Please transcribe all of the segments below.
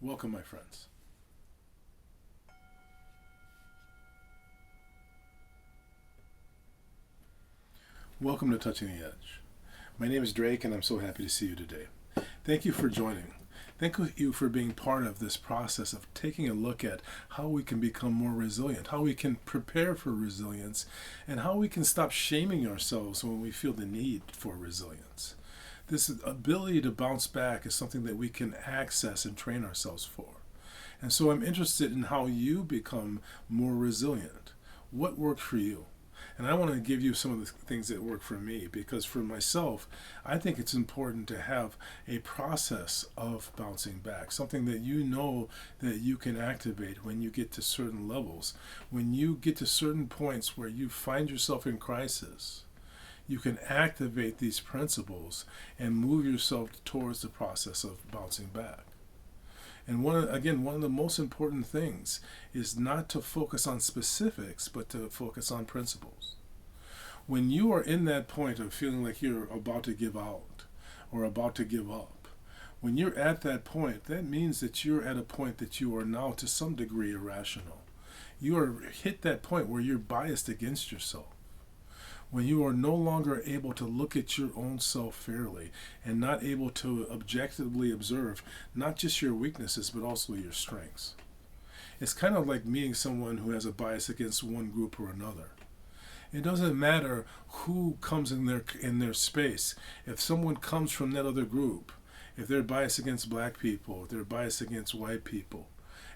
Welcome, my friends. Welcome to Touching the Edge. My name is Drake, and I'm so happy to see you today. Thank you for joining. Thank you for being part of this process of taking a look at how we can become more resilient, how we can prepare for resilience, and how we can stop shaming ourselves when we feel the need for resilience. This ability to bounce back is something that we can access and train ourselves for. And so I'm interested in how you become more resilient. What worked for you? And I want to give you some of the things that work for me, because for myself, I think it's important to have a process of bouncing back, something that you know that you can activate when you get to certain levels. When you get to certain points where you find yourself in crisis, you can activate these principles and move yourself towards the process of bouncing back. And one of the most important things is not to focus on specifics, but to focus on principles. When you are in that point of feeling like you're about to give out or about to give up, when you're at that point, that means that you're at a point that you are now to some degree irrational. You are hit that point where you're biased against yourself. When you are no longer able to look at your own self fairly and not able to objectively observe not just your weaknesses but also your strengths. It's kind of like meeting someone who has a bias against one group or another. It doesn't matter who comes in their space. If someone comes from that other group, if they're biased against black people, if they're biased against white people,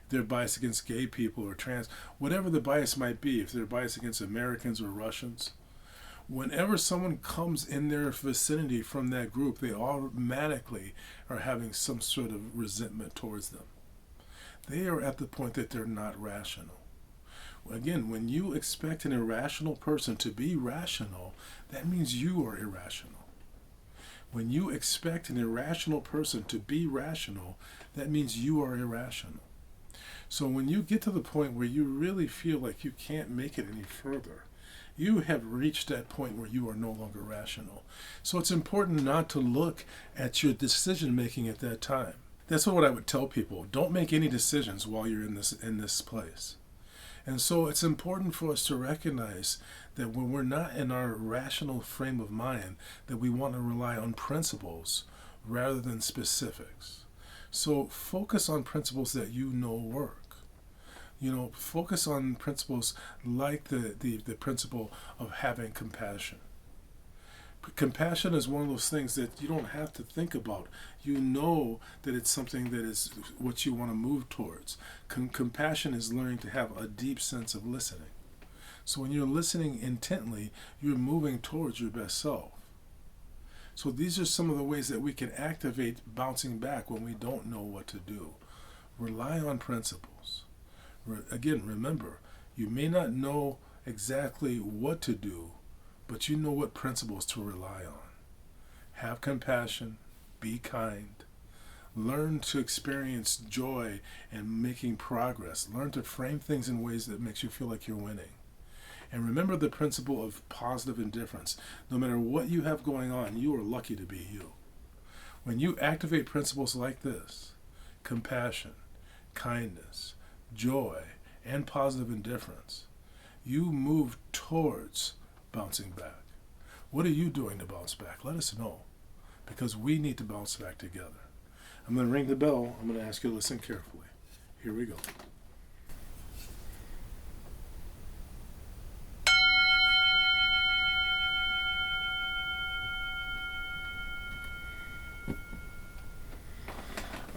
if they're biased against gay people or trans, whatever the bias might be, if they're biased against Americans or Russians, whenever someone comes in their vicinity from that group, they automatically are having some sort of resentment towards them. They are at the point that they're not rational. Again, when you expect an irrational person to be rational, that means you are irrational. When you expect an irrational person to be rational, that means you are irrational. So when you get to the point where you really feel like you can't make it any further, you have reached that point where you are no longer rational. So it's important not to look at your decision making at that time. That's what I would tell people. Don't make any decisions while you're in this place. And so it's important for us to recognize that when we're not in our rational frame of mind, that we want to rely on principles rather than specifics. So focus on principles that you know work. Focus on principles like the principle of having compassion. Compassion is one of those things that you don't have to think about. You know that it's something that is what you want to move towards. Compassion is learning to have a deep sense of listening. So when you're listening intently, you're moving towards your best self. So these are some of the ways that we can activate bouncing back when we don't know what to do. Rely on principles. Again, remember, you may not know exactly what to do, but you know what principles to rely on. Have compassion, be kind, learn to experience joy and making progress. Learn to frame things in ways that makes you feel like you're winning. And remember the principle of positive indifference. No matter what you have going on, you are lucky to be you. When you activate principles like this, compassion, kindness, joy, and positive indifference, you move towards bouncing back. What are you doing to bounce back? Let us know, because we need to bounce back together. I'm going to ring the bell. I'm going to ask you to listen carefully. Here we go.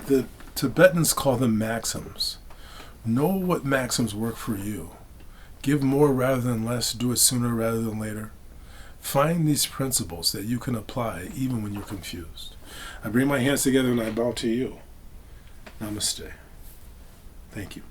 The Tibetans call them maxims. Know what maxims work for you. Give more rather than less. Do it sooner rather than later. Find these principles that you can apply even when you're confused. I bring my hands together and I bow to you. Namaste. Thank you.